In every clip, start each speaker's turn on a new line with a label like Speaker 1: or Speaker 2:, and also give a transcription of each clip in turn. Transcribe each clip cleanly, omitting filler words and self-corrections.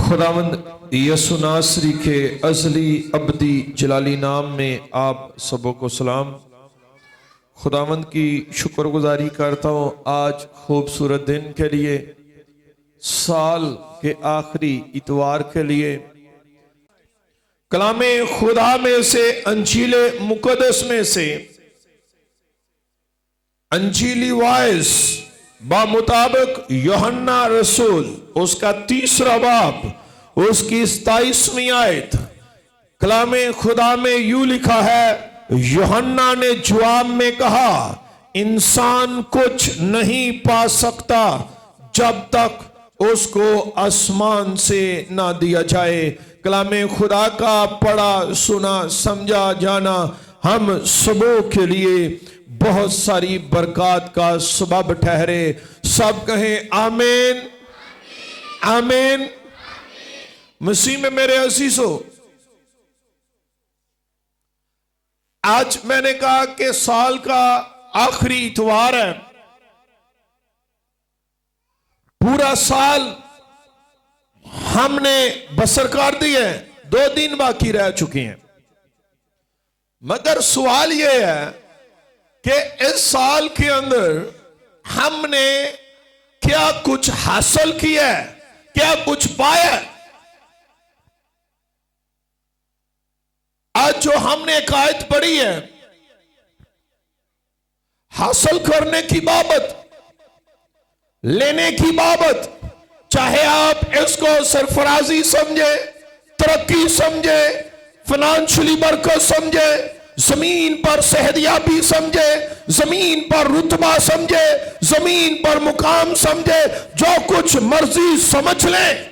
Speaker 1: खुदावंद यसु नासरी के अज़ली अब्दी जलाली नाम में आप सबों को सलाम। खुदावंद की शुक्रगुजारी करता हूँ आज खूबसूरत दिन के लिए, साल के आखिरी इतवार के लिए। कलामे खुदा में से, अंजीले मुकद्दस में से, अंजीली वाइस बामुताबिक यूहन्ना रसूल उसका 3रा बाब उसकी 27वीं आयत, कलामे खुदा में यूं लिखा है, यूहन्ना ने जवाब में कहा, इंसान कुछ नहीं पा सकता जब तक उसको आसमान से ना दिया जाए। कलामे खुदा का पढ़ा सुना समझा जाना हम सबों के लिए बहुत सारी बरकत का सबब ठहरे। सब कहें आमीन आमीन। मसीह में मेरे अजीजों, आज मैंने कहा कि साल का आखिरी इतवार है। पूरा साल हमने बसर कर दी है, 2 दिन बाकी रह चुके हैं। मगर सवाल यह है कि इस साल के अंदर हमने क्या कुछ हासिल किया है, क्या कुछ पाया है। आज जो हमने एक आयत पढ़ी है, हासिल करने की बाबत, लेने की बाबत, चाहे आप इसको सरफराजी समझे, तरक्की समझे, फाइनेंशियली बरकत समझे, जमीन पर सेहदियाबी समझे, जमीन पर रुतबा समझे, जमीन पर मुकाम समझे, जो कुछ मर्जी समझ लें,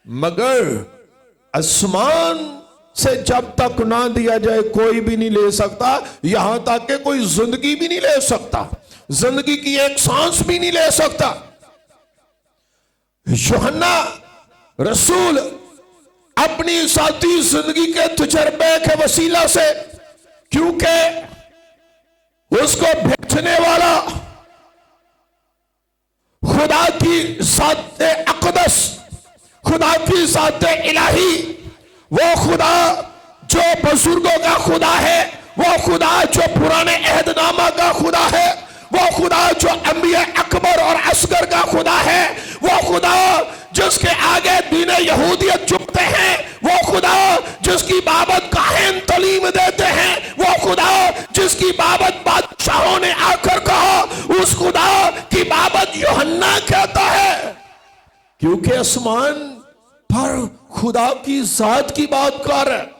Speaker 1: मगर आसमान से जब तक ना दिया जाए कोई भी नहीं ले सकता। यहां तक कि कोई जिंदगी भी नहीं ले सकता, जिंदगी की एक सांस भी नहीं ले सकता। यूहन्ना रसूल अपनी साथी जिंदगी के तजर्बे के वसीला से, क्योंकि उसको भेजने वाला खुदा की ज़ात-ए अक़दस, खुदा की ज़ात-ए इलाही, वो खुदा जो बुजुर्गों का खुदा है, वो खुदा जो पुराने अहदनामा का खुदा है, वो खुदा जो अंबिया अकबर और असगर का खुदा है, वो खुदा जिसके आगे दीन यहूदियत झुकते हैं, वो खुदा जिसकी बाबत काहिन तालीम देते हैं, वो खुदा जिसकी बाबत बादशाहों ने आकर कहा, उस खुदा की बाबत यूहन्ना कहता है। क्योंकि आसमान पर खुदा की जात की बात कर रहा है,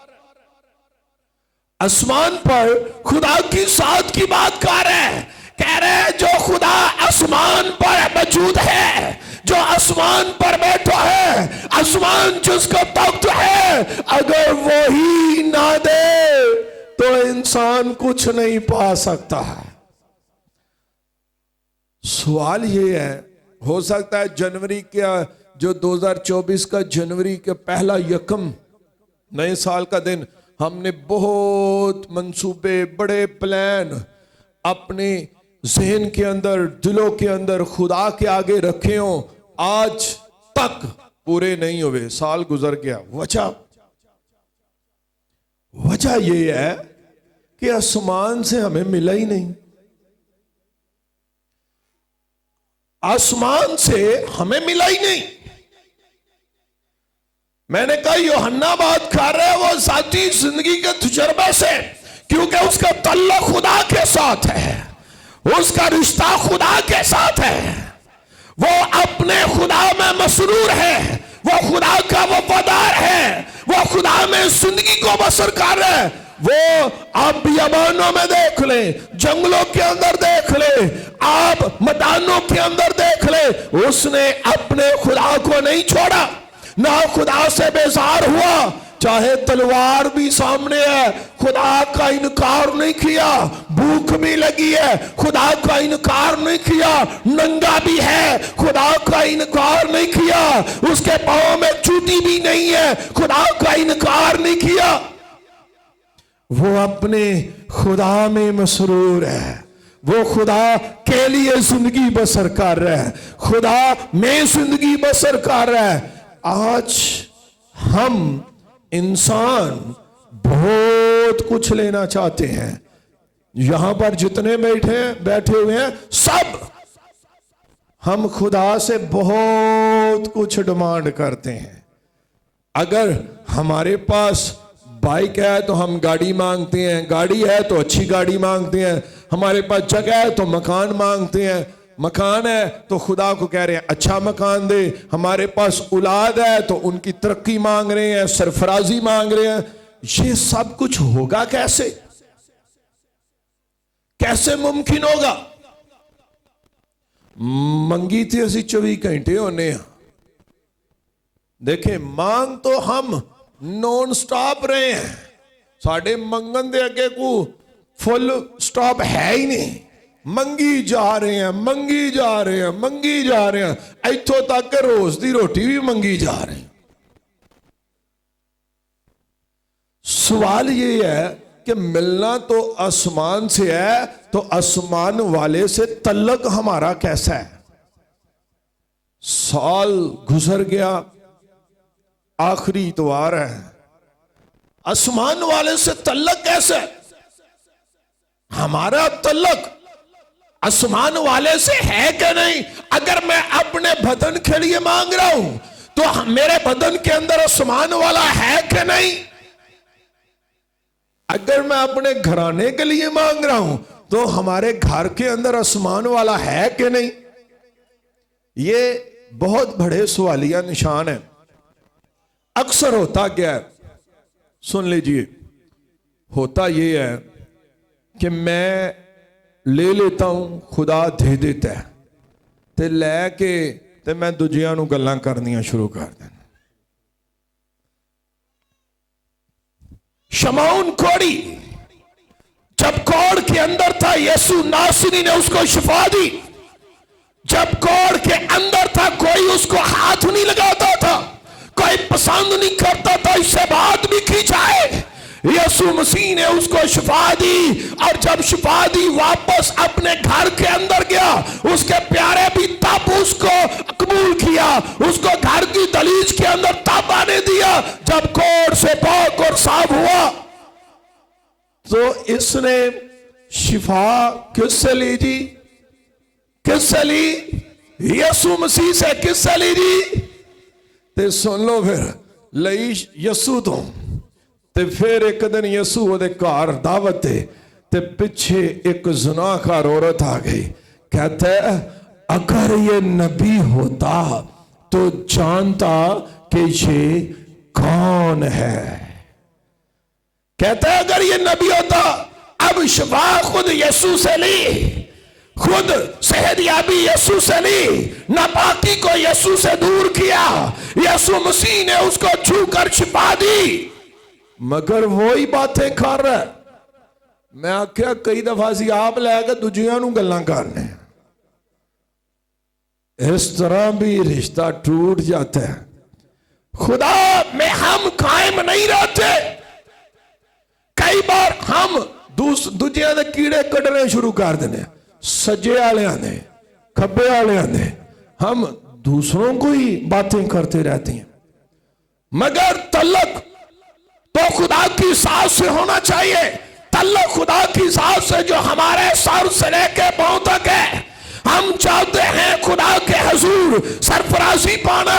Speaker 1: आसमान पर खुदा की जात की बात कर रहा है। कह रहे जो खुदा आसमान पर मौजूद है, जो आसमान पर बैठा है, आसमान जिसका तख्त है, अगर वो ही ना दे तो इंसान कुछ नहीं पा सकता है। सवाल ये है, हो सकता है जनवरी का जो 2024 का जनवरी का पहला यकम नए साल का दिन, हमने बहुत मंसूबे, बड़े प्लान अपने ज़हन के अंदर, दिलों के अंदर खुदा के आगे रखे हों, आज तक पूरे नहीं हुए, साल गुजर गया। वजह यह है कि आसमान से हमें मिला ही नहीं, आसमान से हमें मिला ही नहीं। मैंने कहा यूहन्ना बात कर रहा है वो जाती जिंदगी के तजुर्बे से, क्योंकि उसका तल्लुक खुदा के साथ है, उसका रिश्ता खुदा के साथ है, वो अपने खुदा में मसरूर है, वो खुदा का वफादार है, वो खुदा में जिंदगी को बसर कर रहा है। वो आप बियाबानों में देख ले, जंगलों के अंदर देख ले, आप मैदानों के अंदर देख ले, उसने अपने खुदा को नहीं छोड़ा, ना खुदा से बेजार हुआ। चाहे तलवार भी सामने है, खुदा का इनकार नहीं किया, भूख भी लगी है, खुदा का इनकार नहीं किया, नंगा भी है, खुदा का इनकार नहीं किया, उसके पांव में चूटी भी नहीं है, खुदा का इनकार नहीं किया। वो अपने खुदा में मसरूर है, वो खुदा के लिए जिंदगी बसर कर रहा है, खुदा में जिंदगी बसर कर रहा है। आज हम इंसान बहुत कुछ लेना चाहते हैं। यहां पर जितने बैठे हुए हैं सब हम खुदा से बहुत कुछ डिमांड करते हैं। अगर हमारे पास बाइक है तो हम गाड़ी मांगते हैं, गाड़ी है तो अच्छी गाड़ी मांगते हैं, हमारे पास जगह है तो मकान मांगते हैं, मकान है तो खुदा को कह रहे हैं अच्छा मकान दे, हमारे पास औलाद है तो उनकी तरक्की मांग रहे हैं, सरफराजी मांग रहे हैं। ये सब कुछ होगा कैसे? कैसे मुमकिन होगा? मंगी थी असी 24 घंटे होने। देखें, मांग तो हम नॉन स्टॉप रहे हैं, साढ़े मंगन दे अगे को फुल स्टॉप है ही नहीं। मंगी जा रहे हैं, मंगी जा रहे हैं, मंगी जा रहे हैं, इथों तक के रोज की रोटी भी मंगी जा रहे हैं। सवाल ये है कि मिलना तो आसमान से है, तो आसमान वाले से तल्लक हमारा कैसा है? साल गुजर गया, आखिरी इतवार है, आसमान वाले से तल्लक कैसे? हमारा तल्लक आसमान वाले से है कि नहीं? अगर मैं अपने बदन के लिए मांग रहा हूं तो मेरे बदन के अंदर आसमान वाला है कि नहीं? अगर मैं अपने घराने के लिए मांग रहा हूं तो हमारे घर के अंदर आसमान वाला है कि नहीं? ये बहुत बड़े सवालिया निशान है। अक्सर होता क्या है, सुन लीजिए, होता ये है कि मैं ले लेता हूं, खुदा दे देता है, ते लैके ते मैं दूजियां नूं गल्लां करनियां शुरू कर देना। शमौन कोड़ी जब कोड़ के अंदर था, यीशु नासरी ने उसको शिफा दी। जब कोड़ के अंदर था, कोई उसको हाथ नहीं लगाता था, कोई पसंद नहीं करता था इससे बात भी की जाए। यीशु मसीह ने उसको शिफा दी, और जब शिफा दी वापस अपने घर के अंदर गया, उसके प्यारे भी तब उसको कबूल किया, उसको घर की दलीज के अंदर तब आने दिया जब कोड़ से पाक और साफ हुआ। तो इसने शिफा किससे ली जी? किससे ली? यीशु मसीह से। किससे ली जी? ते सुन लो, फिर लई यीशु तो फिर एक दिन यीशु ओदे घर दावत दे, ते पिछे एक ज़नाकार औरत आ गई। कहता है अगर ये नबी होता तो जानता कि ये कौन है। कहता है अगर ये नबी होता। अब शिफा खुद यीशु से ली, खुद सेहतयाबी यीशु से ली, नापाकी को यीशु से दूर किया, यीशु मसीह ने उसको छूकर छिपा दी, मगर वो ही बातें कर रहा है। मैं आख्या कई दफा सी आप लैके दूजियां नूं गल्लां करने, इस तरह भी रिश्ता टूट जाता है। खुदा में हम कायम नहीं रहते। कई बार हम दूजियां दे कीड़े कटने शुरू कर देने, सज्जे वालियां ने, खब्बे वालियां ने, हम दूसरों को ही बातें करते रहते हैं। मगर तल्लक तो खुदा की साथ से होना चाहिए। तल्लक खुदा की साथ से जो हमारे सर से लेके पांव तक है। हम चाहते हैं खुदा के हुजूर सरफराजी पाना,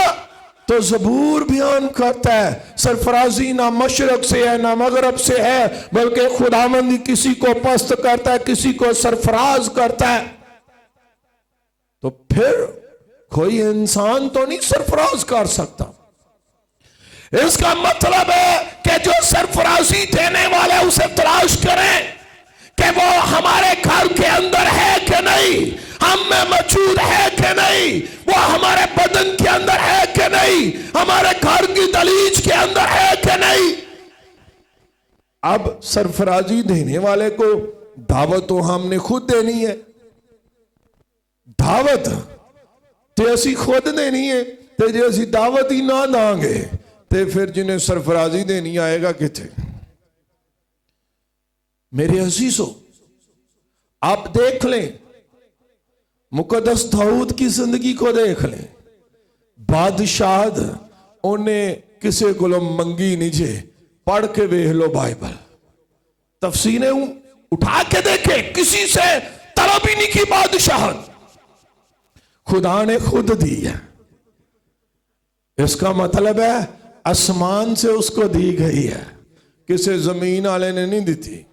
Speaker 1: तो ज़बूर बयान करता है सरफराजी ना मशरक से है ना मगरब से है, बल्कि खुदावंद किसी को पस्त करता है, किसी को सरफराज करता है। तो फिर कोई इंसान तो नहीं सरफराज कर सकता। इसका मतलब है कि जो सरफराजी देने वाले उसे तलाश करें कि वो हमारे घर के अंदर है कि नहीं, हम में मौजूद है कि नहीं, वो हमारे बदन के अंदर है कि नहीं, हमारे घर की दलीज के अंदर है कि नहीं। अब सरफराजी देने वाले को दावत तो हमने खुद देनी है। दावत ते असी खुद देनी है, ते जे असी दावत ही ना देंगे ते फिर जिन्हें सरफराजी देनी आएगा किथे। मेरे अजीजों, आप देख लें, मुकद्दस दाऊद की जिंदगी को देख लें। बादशाह उन्हें किसी को मंगी नहीं जे। पढ़ के वेख लो बाइबल, तफसीरें उठा के देखे, किसी से तलब ही नहीं की बादशाहत, खुदा ने खुद दी है। इसका मतलब है आसमान से उसको दी गई है, किसी जमीन वाले ने नहीं दी थी।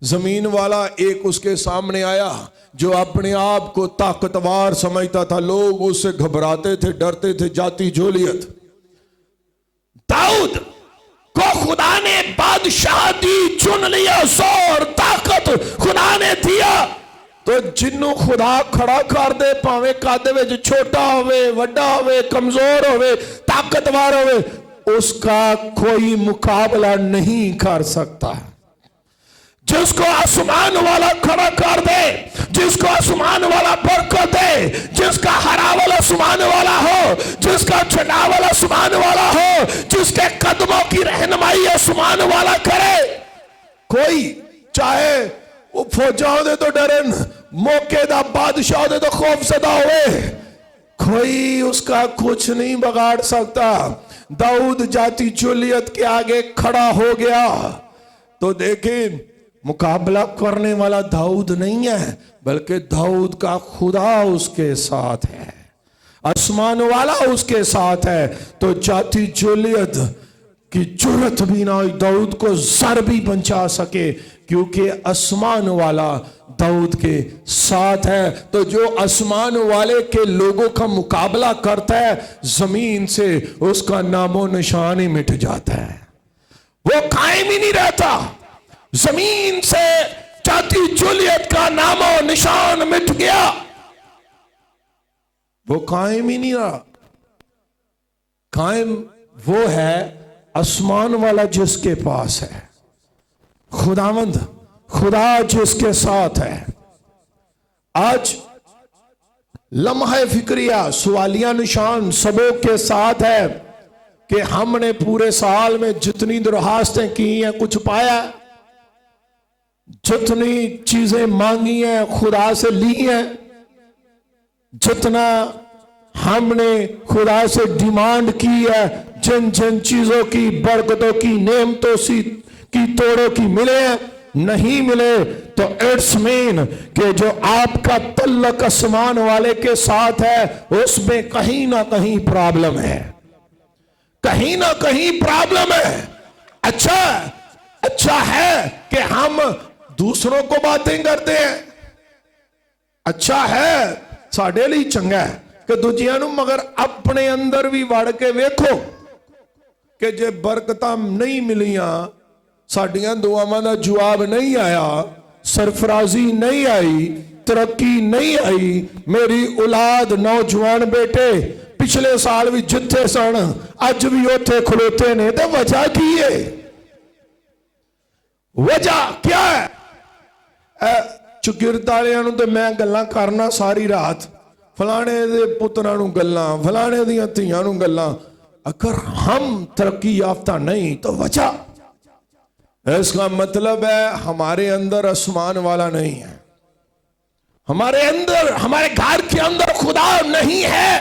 Speaker 1: जमीन वाला एक उसके सामने आया जो अपने आप को ताकतवर समझता था, लोग उससे घबराते थे, डरते थे, जाति जोलियत। दाऊद को खुदा ने बादशाह दी, चुन लिया, जोर ताकत खुदा ने दिया, तो जिन्नू खुदा खड़ा कर दे, भावे कादे विच छोटा होवे, वड्डा होवे, कमजोर होवे, ताकतवर होवे, उसका कोई मुकाबला नहीं कर सकता। जिसको आसमान वाला खड़ा कर दे, जिसको आसमान वाला बरकत दे, जिसका हरावल आसमान वाला हो, जिसका छटावल आसमान वाला हो, जिसके कदमों की रहनुमाई आसमान वाला करे, कोई चाहे वो फौजा दे तो डरन, मौके दा बादशाह दे तो खौफजदा हुए, कोई उसका कुछ नहीं बिगाड़ सकता। दाऊद जाति जोलियत के आगे खड़ा हो गया तो देखें, मुकाबला करने वाला दाऊद नहीं है, बल्कि दाऊद का खुदा उसके साथ है, आसमान वाला उसके साथ है। तो जाति जोलियत की जुर्रत भी ना दाऊद को जर भी बचा सके, क्योंकि आसमान वाला दाऊद के साथ है। तो जो आसमान वाले के लोगों का मुकाबला करता है, जमीन से उसका नामो निशान ही मिट जाता है, वो कायम ही नहीं रहता। जमीन से जाति जोलियत का नामो निशान मिट गया, वो कायम ही नहीं रहा। कायम वो है आसमान वाला जिसके पास है, खुदावंद खुदा जिसके साथ है। आज लम्हा फिक्रिया, सवालिया निशान सबों के साथ है कि हमने पूरे साल में जितनी दरखास्तें की हैं कुछ पाया, जितनी चीजें मांगी हैं खुदा से ली हैं, जितना हमने खुदा से डिमांड की है, जिन जिन चीजों की, बरकतों की, नेमतों की, तोड़ों की मिले हैं, नहीं मिले, तो इट्स मीन कि जो आपका तल्लक आसमान वाले के साथ है, उसमें कहीं ना कहीं प्रॉब्लम है, कहीं ना कहीं प्रॉब्लम है। अच्छा है कि हम दूसरों को बातें करते हैं, अच्छा है, साडे लिए चंगा है कि दूजियां नू, मगर अपने अंदर भी वड़ के वेखो कि जे बरकतां नहीं मिलियां, साडियां दुआवां दा जवाब नहीं आया, सरफराजी नहीं आई, तरक्की नहीं आई, मेरी औलाद नौजवान बेटे पिछले साल भी जिथे सन अज भी उथे खलोते ने, तो वजह की है? वजह क्या है? चुगिरद वालियां नूं तो मैं गल्लां करना सारी रात, फलाने दे पुत्रां नूं गल्लां, फलाने दियां धीआं नूं गल्लां। अगर हम तरक्की याफ्ता नहीं तो वजह, इसका मतलब है हमारे अंदर आसमान वाला नहीं है, हमारे अंदर, हमारे घर के अंदर खुदा नहीं है।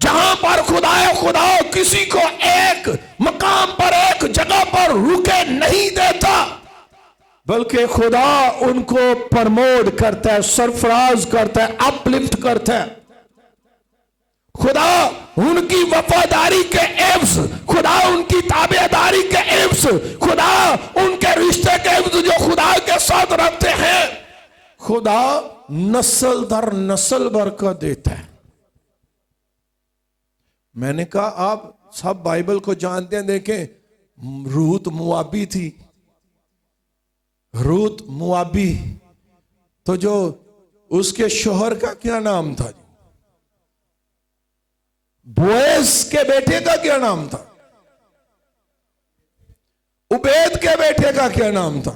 Speaker 1: जहां पर खुदा है, खुदा किसी को एक मकाम पर, एक जगह पर रुके नहीं देता, बल्कि खुदा उनको प्रमोट करता है, सरफराज करता है, अपलिफ्ट करता है। खुदा उनकी वफादारी के एवज, खुदा उनकी ताबेदारी के एवज, खुदा उनके रिश्ते के एवज जो खुदा के साथ रखते हैं, खुदा नस्ल दर नस्ल बरकत देता है। मैंने कहा आप सब बाइबल को जानते हैं, देखें रूत मुआबी थी, रूत मुआबी, तो जो उसके शोहर का क्या नाम था? बोएज के बेटे का क्या नाम था? उबैद के बेटे का क्या नाम था?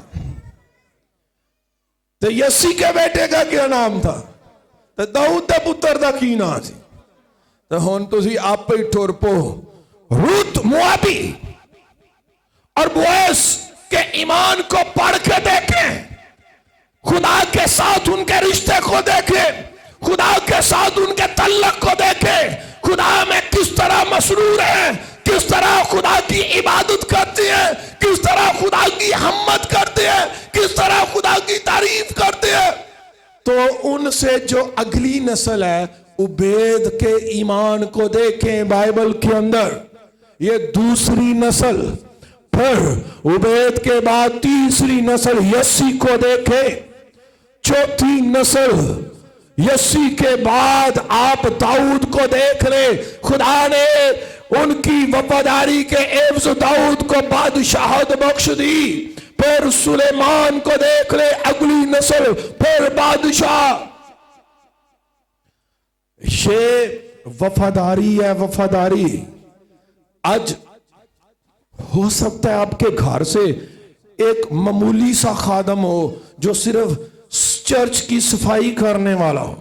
Speaker 1: तो यसी के बेटे का क्या नाम था? तो दाऊद के पुत्र का की नाम सी? तो हुण तुसीं आप ही टुर पो, रूत मुआबी और बोएज के ईमान को पढ़ के देखें, खुदा के साथ उनके रिश्ते को देखें, खुदा के साथ उनके तल्लक को देखें, खुदा में किस तरह मसरूर है, किस तरह खुदा की इबादत करते हैं, किस तरह खुदा की हिम्मत करते हैं, किस तरह खुदा की तारीफ करते हैं। तो उनसे जो अगली नस्ल है उबैद के ईमान को देखें बाइबल के अंदर, ये दूसरी नस्ल। फिर उबैद के बाद तीसरी नस्ल यस्सी को देखें, चौथी नस्ल यस्सी के बाद आप दाऊद को देख रहे। खुदा ने उनकी वफादारी के एवज दाऊद को बादशाहत बख्श दी। फिर सुलेमान को देख ले, अगली नस्ल, फिर बादशाह। ये वफादारी है, वफादारी। आज हो सकता है आपके घर से एक मामूली सा खादम हो जो सिर्फ चर्च की सफाई करने वाला हो,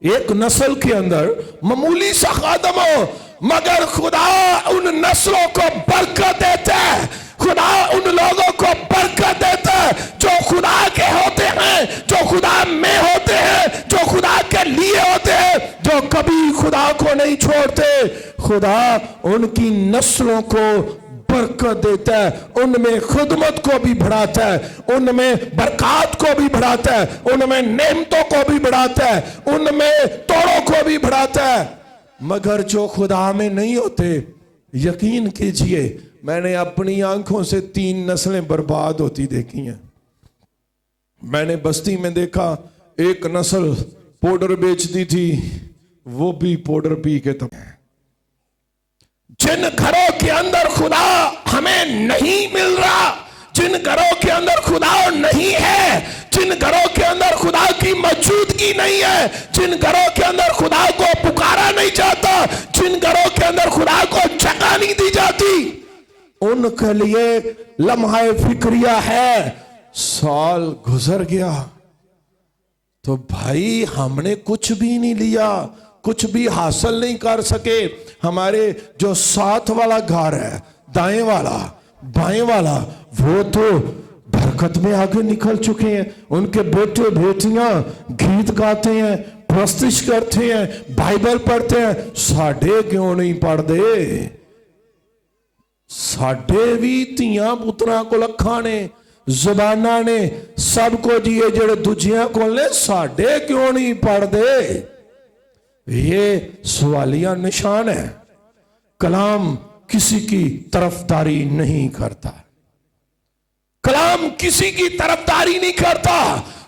Speaker 1: एक नस्ल के अंदर मामूली सा खादम हो, मगर खुदा उन नस्लों को बरकत देता है। खुदा उन लोगों को बरकत देता है जो खुदा के होते हैं, जो खुदा में होते हैं, जो खुदा के लिए होते हैं, जो कभी खुदा को नहीं छोड़ते। खुदा उनकी नस्लों को बरकत देता है, उनमें खुदमत को भी बढ़ाता है, उनमें बरकत को भी बढ़ाता है, उनमें नेमतों को भी बढ़ाता है, उनमें तोड़ों को भी बढ़ाता है। मगर जो खुदा में नहीं होते, यकीन कीजिए मैंने अपनी आंखों से 3 नस्लें बर्बाद होती देखी हैं। मैंने बस्ती में देखा एक नस्ल पाउडर बेचती थी, वो भी पाउडर पी के तब। जिन घरों के अंदर खुदा हमें नहीं मिल रहा, जिन घरों के अंदर खुदा नहीं है, जिन घरों के अंदर खुदा की मौजूदगी नहीं है, जिन घरों के अंदर खुदा को पुकारा नहीं जाता, जिन घरों के अंदर खुदा को जगह नहीं दी जाती, उनके लिए लम्हा फिक्रिया है। साल गुजर गया तो भाई हमने कुछ भी नहीं लिया, कुछ भी हासिल नहीं कर सके। हमारे जो साथ वाला घर है, दाएं वाला बाएं वाला, वो तो बरकत में आगे निकल चुके हैं। उनके बेटे बेटियां गीत गाते हैं, प्रस्तिश करते हैं, बाइबल पढ़ते हैं। साढ़े क्यों नहीं पढ़ते? साढ़े भी धियां पुत्रां को अखां ने, जुबाना ने, सबको जिए जेड़े दूजियां को ने, साढ़े क्यों नहीं पढ़ते? ये सवालिया निशान है। कलाम किसी की तरफदारी नहीं करता, कलाम किसी की तरफदारी नहीं करता।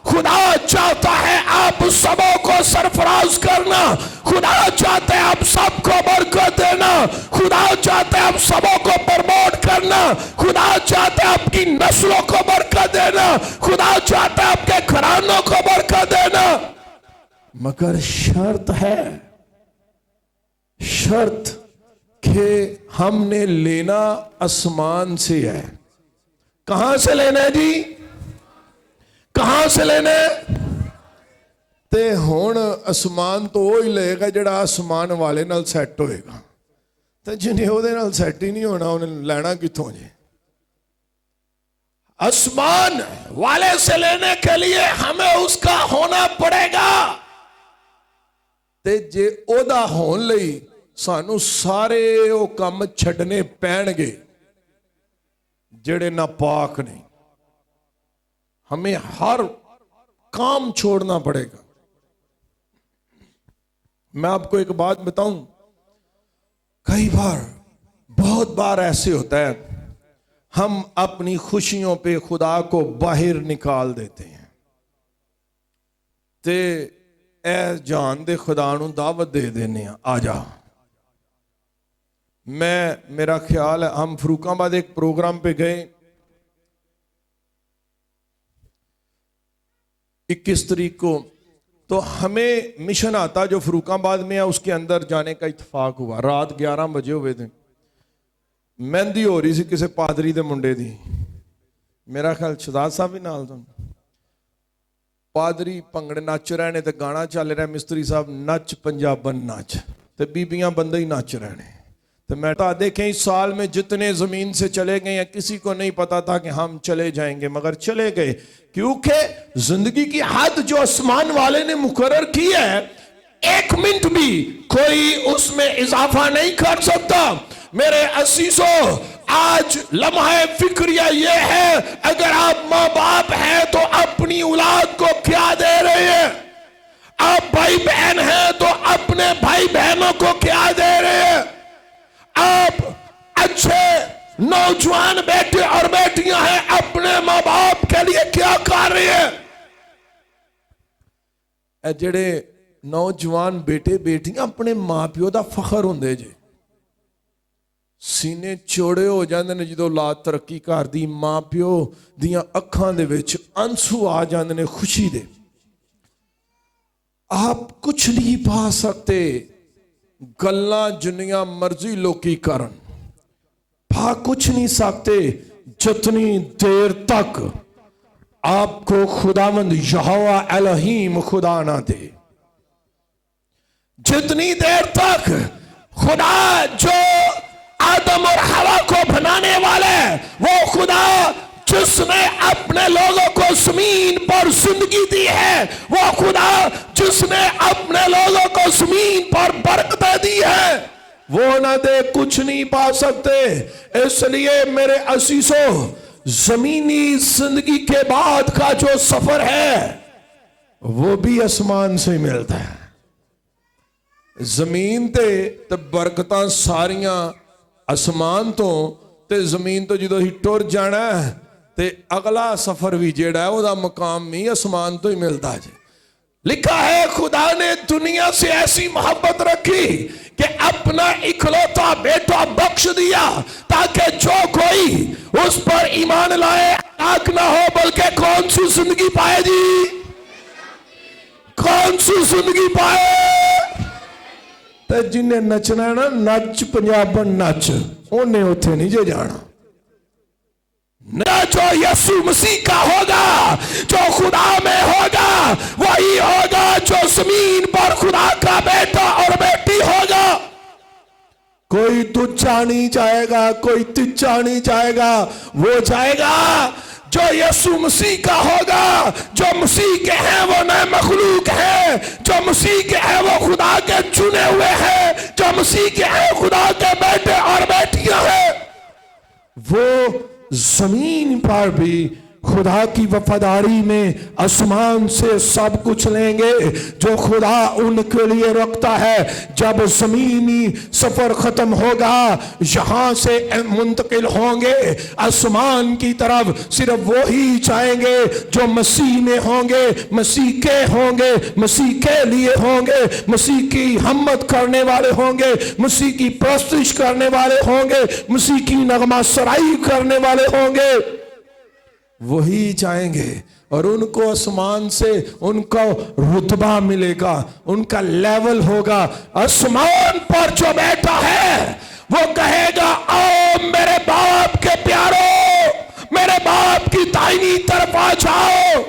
Speaker 1: खुदा चाहता है आप सबों को सरफराज करना, खुदा चाहता है आप सबको बरकत देना, खुदा चाहता है आप सबों को प्रमोट करना, खुदा चाहता है आपकी नस्लों को बरकत देना, खुदा चाहता है आपके घरानों को बरकत देना। मगर शर्त है, शर्त कि हमने लेना आसमान से है। कहां से लेना है जी? कहां से लेना है? ते हुण आसमान तो वो ही लेगा जिहड़ा आसमान वाले नाल सैट होएगा, ते जिन्हें उहदे नाल सैट ही नहीं होना उन्हें लेना किथों जी? आसमान वाले से लेने के लिए हमें उसका होना पड़ेगा। ते जे ओदा होण लई सानू सारे वो काम छड्डने पैणगे जेड़े नापाक ने। हमें हर काम छोड़ना पड़ेगा। मैं आपको एक बात बताऊं, कई बार, बहुत बार ऐसे होता है, हम अपनी खुशियों पे खुदा को बाहर निकाल देते हैं। ते ए जान दे खुदा नूं दावत दे देने आ जा। मेरा ख्याल है हम फरूकाबाद एक प्रोग्राम पे गए, 21 तारीख को, तो हमें मिशन आता जो फरूकाबाद में है उसके अंदर जाने का इत्तेफाक हुआ। रात 11 बजे हुए थे, मेहंदी हो रही सी किसी पादरी दे मुंडे दी, मेरा ख्याल शहजाद साहब भी नाल सन। पादरी भंगड़े नच रहे ने ते गाना चल रहा, मिस्त्री साहब नच पंजाबन नच, ते बीबियां बंदे ही नच रहे ने। तो मैं तो देखें इस साल में जितने जमीन से चले गए हैं, किसी को नहीं पता था कि हम चले जाएंगे, मगर चले गए, क्योंकि जिंदगी की हद जो आसमान वाले ने मुकर्रर की है एक मिनट भी कोई उसमें इजाफा नहीं कर सकता। मेरे असीसों, आज लम्हा फिक्रिया ये है, अगर आप माँ बाप हैं तो अपनी औलाद को क्या दे रहे हैं? आप भाई बहन हैं तो अपने भाई बहनों को क्या दे रहे हैं? आप अच्छे नौजवान बेटे और बेटियां हैं, अपने माँ बाप के लिए क्या कर रहे हैं? जेड़े नौजवान बेटे बेटियां अपने मां प्यो का फखर होंगे जे, सीने चौड़े हो जाते हैं जो औलाद तरक्की करती, मां प्यो दियां अखां दे विच आंसू आ जाते हैं खुशी दे। आप कुछ नहीं पा सकते, गल्लां जिन्नियां मर्जी लोकी करन, पा कुछ नहीं सकते जितनी देर तक आपको खुदावंद यहोवा एलोहीम खुदा ना दे। जितनी देर तक खुदा जो आदम और हवा को बनाने वाले, वो खुदा जिसने अपने लोगों को जमीन पर जिंदगी दी है, वो खुदा जिसने अपने लोगों को जमीन पर बरकतें दी है, वो ना दे कुछ नहीं पा सकते। इसलिए मेरे असीसों, जमीनी जिंदगी के बाद का जो सफर है वो भी आसमान से मिलता है। जमीन ते बरकतां सारियां आसमान तो, ते जमीन तो जो ही टुर जाना ते अगला सफर भी जेड़ा है वह मकाम भी आसमान तो ही मिलता है। लिखा है खुदा ने दुनिया से ऐसी मोहब्बत रखी कि अपना इकलौता बेटा बख्श दिया, ताकि जो कोई उस पर ईमान लाए हलाक ना हो बल्कि कौन सी जिंदगी पाए जी? कौन सी जिंदगी पाए? तो जिन्हें नचना है ना, नच पंजाबन नच, उन्हें उथे नहीं जे जाना। न जो यीशु मसीह का होगा, जो खुदा में होगा, वही होगा जो जमीन पर खुदा का बेटा और बेटी होगा। कोई तुच्चा नहीं जाएगा, कोई तिच्चा नहीं जाएगा, वो जाएगा जो यीशु मसीह का होगा। जो मसीह के हैं वो नए मखलूक हैं, जो मसीह के हैं वो खुदा के चुने हुए हैं, जो मसीह के हैं खुदा के बेटे और बेटियां हैं। वो जमीन पर भी खुदा की वफादारी में आसमान से सब कुछ लेंगे जो खुदा उनके लिए रखता है। जब जमीनी सफर खत्म होगा, यहां से मुंतकिल होंगे आसमान की तरफ, सिर्फ वो ही जाएंगे जो मसीह में होंगे, मसीह के होंगे, मसीह के लिए होंगे, मसीह की हिम्मत करने वाले होंगे, मसीह की प्रस्तुत करने वाले होंगे, मसीह की नगमा सराई करने वाले होंगे। वही जाएंगे और उनको आसमान से उनका रुतबा मिलेगा, उनका लेवल होगा। आसमान पर जो बैठा है वो कहेगा, आओ मेरे बाप के प्यारो, मेरे बाप की दाहिनी तरफ आ जाओ।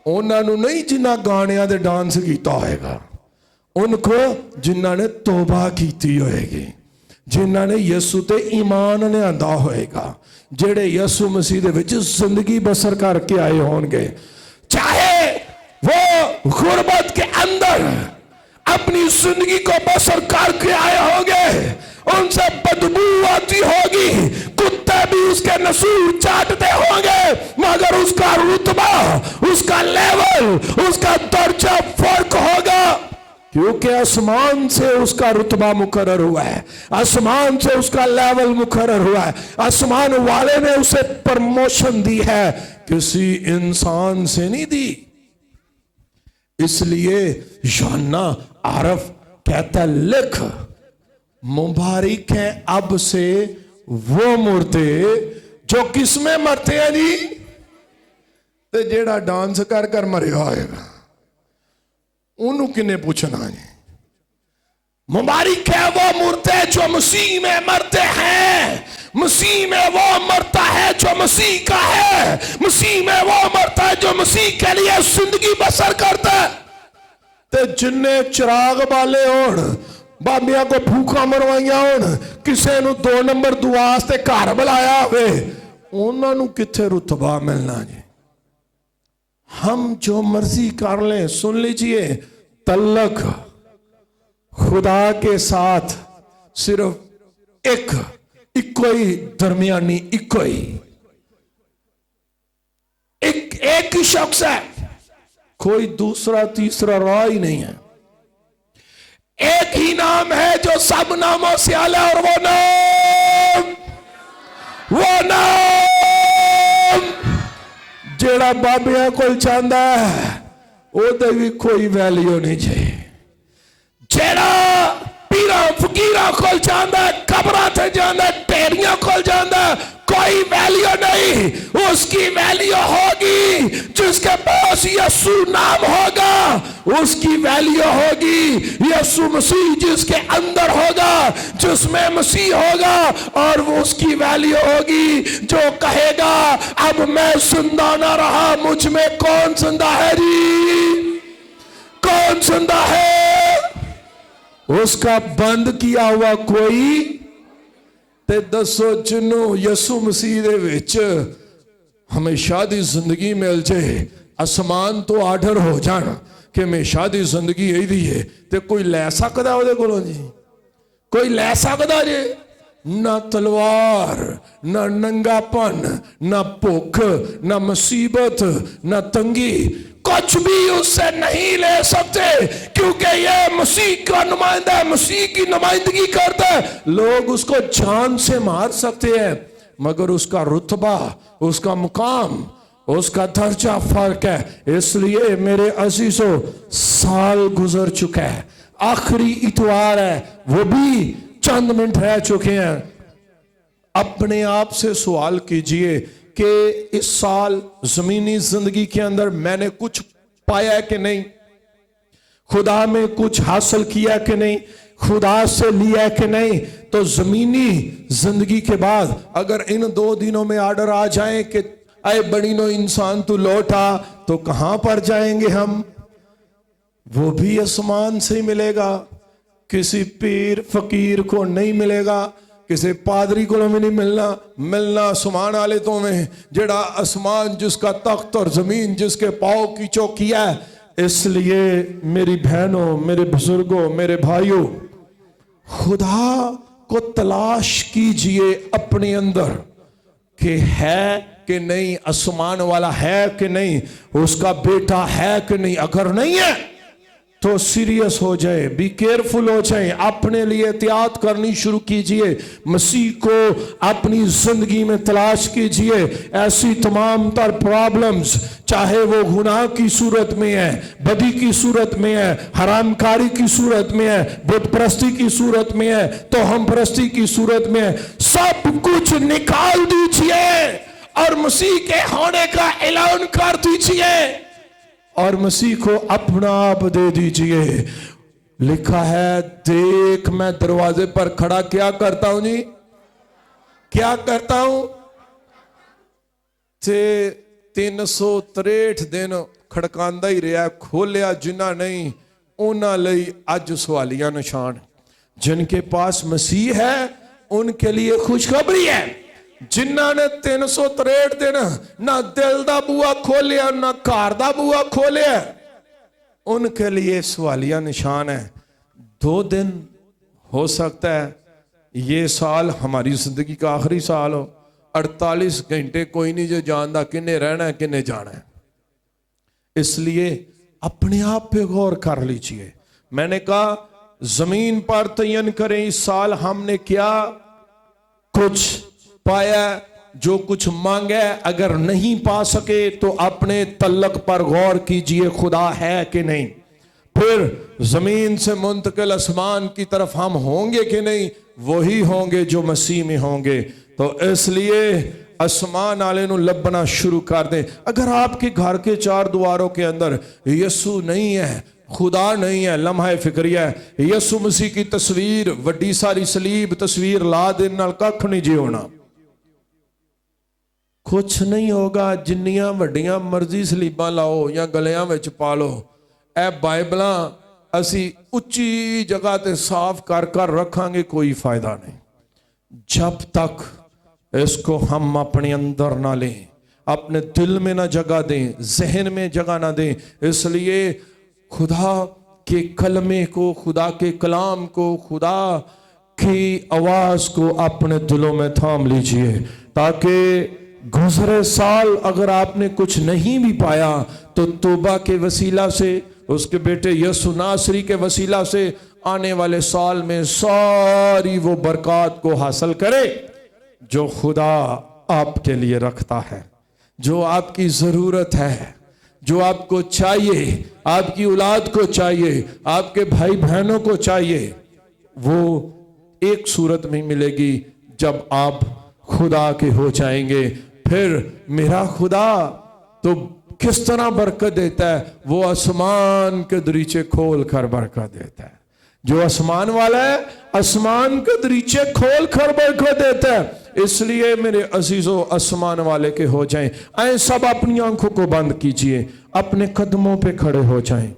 Speaker 1: उन्होंने नहीं जिन्ना गानिया दे डांस किया होएगा, उनको जिन्ना ने तौबा की होएगी, जिन्ना ने यीशु ते ईमान लियांदा होएगा, जेड़े यीशु मसीह दे विच जिंदगी बसर करके आए होंगे। चाहे वो गुरबत के अंदर अपनी जिंदगी को बसर करके आए होंगे, उनसे बदबू आती होगी, कुत्ते भी उसके नसूर चाटते होंगे, मगर उसका रुतबा, उसका लेवल, उसका दर्जा फर्क होगा, क्योंकि आसमान से उसका रुतबा मुकर्रर हुआ है, आसमान से उसका लेवल मुकर्रर हुआ है, आसमान वाले ने उसे प्रमोशन दी है, किसी इंसान से नहीं दी। इसलिए यूहन्ना आरफ कहता, लिख मुबारक है अब से वो मुर्दे जो किसमें मरते हैं जी? ते जेड़ा डांस कर कर मरिया होएगा उन्होंने किने पूछना है। मुबारक है वो मुर्दे जो मसीह में मरते हैं, मसीह में वो मरता है जो मसीह का है, मसीह में वो मरता है जो मसीह के लिए जिंदगी बसर करता है। ते जिन्ने चिराग बाले होण, बाबिया को भूखा मरवाइया होण, किसी ने 2 नंबर दुआ वास्ते घर बुलाया होवे, उन्होंने किथे रुतबा मिलना जी? हम जो मर्जी कर लें, सुन लीजिए, तलक खुदा के साथ सिर्फ इको ही दरमियानी, इको ही एक ही शख्स है, कोई दूसरा तीसरा राह ही नहीं है। एक ही नाम है जो सब नामों से आला, और वो नाम जेड़ा बाबिया को चाहता है ओदे भी कोई वैल्यू नहीं चाहिए। जेड़ा पीरा फकीरा को चाहता है, कबरा से जाना, टेरिया को जाना, कोई वैल्यू नहीं। उसकी वैल्यू होगी जिसके पास यीशु नाम होगा, उसकी वैल्यू होगी यीशु मसीह जिसके अंदर होगा, जिसमें मसीह होगा, और वो उसकी वैल्यू होगी जो कहेगा अब मैं जिंदा ना रहा, मुझ में कौन जिंदा है जी, कौन जिंदा है। उसका बंद किया हुआ कोई ते दसो जिन्हों यसु मसीह दे विच हमेशा दी जिंदगी मिल जाए, आसमान तो आर्डर हो जान कि हमेशा दी जिंदगी यही है, ते कोई लै सकदा उहदे कोलों जी, कोई लै सकदा जे। ना तलवार, ना नंगापन, ना भुख, ना मुसीबत, ना तंगी, कुछ भी उससे नहीं ले सकते, क्योंकि यह मसीह का नुमाइंदा है, मसीह की नुमाइंदगी करता है। लोग उसको जान से मार सकते हैं, मगर उसका रुतबा, उसका मुकाम, उसका दर्जा फर्क है। इसलिए मेरे अजीजों, साल गुजर चुका है, आखिरी इतवार है, वो भी चंद मिनट रह चुके हैं। अपने आप से सवाल कीजिए कि इस साल जमीनी जिंदगी के अंदर मैंने कुछ पाया कि नहीं, खुदा में कुछ हासिल किया कि नहीं, खुदा से लिया कि नहीं। तो जमीनी जिंदगी के बाद अगर इन 2 दिनों में आर्डर आ जाए कि अय बड़ी नो इंसान तू लौट आ, तो कहां पर जाएंगे हम? वो भी आसमान से ही मिलेगा, किसी पीर फकीर को नहीं मिलेगा, किसी पादरी को भी नहीं मिलना आसमान वाले तो में, जेड़ा आसमान जिसका तख्त और जमीन जिसके पांव की चौकिया है। इसलिए मेरी बहनों, मेरे बुजुर्गों, मेरे भाइयों, खुदा को तलाश कीजिए अपने अंदर कि है कि नहीं, आसमान वाला है कि नहीं, उसका बेटा है कि नहीं। अगर नहीं है तो सीरियस हो जाए, बी केयरफुल हो जाए, अपने लिए एहतियात करनी शुरू कीजिए, मसीह को अपनी जिंदगी में तलाश कीजिए। ऐसी तमाम तर प्रॉब्लम्स, चाहे वो गुनाह की सूरत में है, बदी की सूरत में है, हरामकारी की सूरत में है, बुत परस्ती की सूरत में है, तो हम परस्ती की सूरत में है, सब कुछ निकाल दीजिए और मसीह के होने का ऐलान कर दीजिए और मसीह को अपना आप दे दीजिए। लिखा है, देख मैं दरवाजे पर खड़ा क्या करता हूं जी, क्या करता हूं। 363 दिन खड़कांदा ही रहा, खोलिया जिन्ना नहीं उन्हां लई अज सवालिया निशान। जिनके पास मसीह है उनके लिए खुशखबरी है। जिन्ना ने 363 दिन ना दिल दा बुआ खोलिया ना घर दा बुआ खोलिया, उनके लिए सवालिया निशान है। 2 दिन हो सकता है ये साल हमारी जिंदगी का आखिरी साल हो। 48 घंटे कोई नहीं जो जानता किन्ने रहना है किन्ने जाना है। इसलिए अपने आप पे गौर कर लीजिए। मैंने कहा जमीन पर तयन करें इस साल हमने क्या कुछ पाया, जो कुछ मांगा। अगर नहीं पा सके तो अपने तल्लक पर गौर कीजिए, खुदा है कि नहीं। फिर जमीन से मुंतकिल आसमान की तरफ हम होंगे कि नहीं, वही होंगे जो मसीह में होंगे। तो इसलिए आसमान वाले नू लभना शुरू कर दें। अगर आपके घर के 4 दीवारों के अंदर यीशु नहीं है, खुदा नहीं है, लम्हा फिक्रिया है, यीशु मसीह की तस्वीर वड्डी सारी सलीब तस्वीर ला देने नाल कख नहीं जी होना, कुछ नहीं होगा। जिन्नियां वड्डियां मर्जी सलीबां लाओ या गलियां विच पा लो, ए बाइबलां असी उच्ची जगह ते साफ कर कर रखांगे, कोई फायदा नहीं जब तक इसको हम अपने अंदर ना लें, अपने दिल में ना जगह दें, जहन में जगह ना दें। इसलिए खुदा के कलमे को, खुदा के कलाम को, खुदा की आवाज को अपने दिलों में थाम लीजिए, ताकि गुजरे साल अगर आपने कुछ नहीं भी पाया तो तौबा के वसीला से, उसके बेटे यसु नासरी के वसीला से आने वाले साल में सारी वो बरकत को हासिल करे जो खुदा आपके लिए रखता है, जो आपकी जरूरत है, जो आपको चाहिए, आपकी औलाद को चाहिए, आपके भाई बहनों को चाहिए। वो एक सूरत में मिलेगी जब आप खुदा के हो जाएंगे। फिर मेरा खुदा तो किस तरह बरकत देता है, वो आसमान के दरीचे खोल कर बरकत देता है। जो आसमान वाला है आसमान के दरीचे खोल कर बरकत देता है। इसलिए मेरे अजीजों, आसमान वाले के हो जाएं। आए सब अपनी आंखों को बंद कीजिए, अपने कदमों पे खड़े हो जाएं।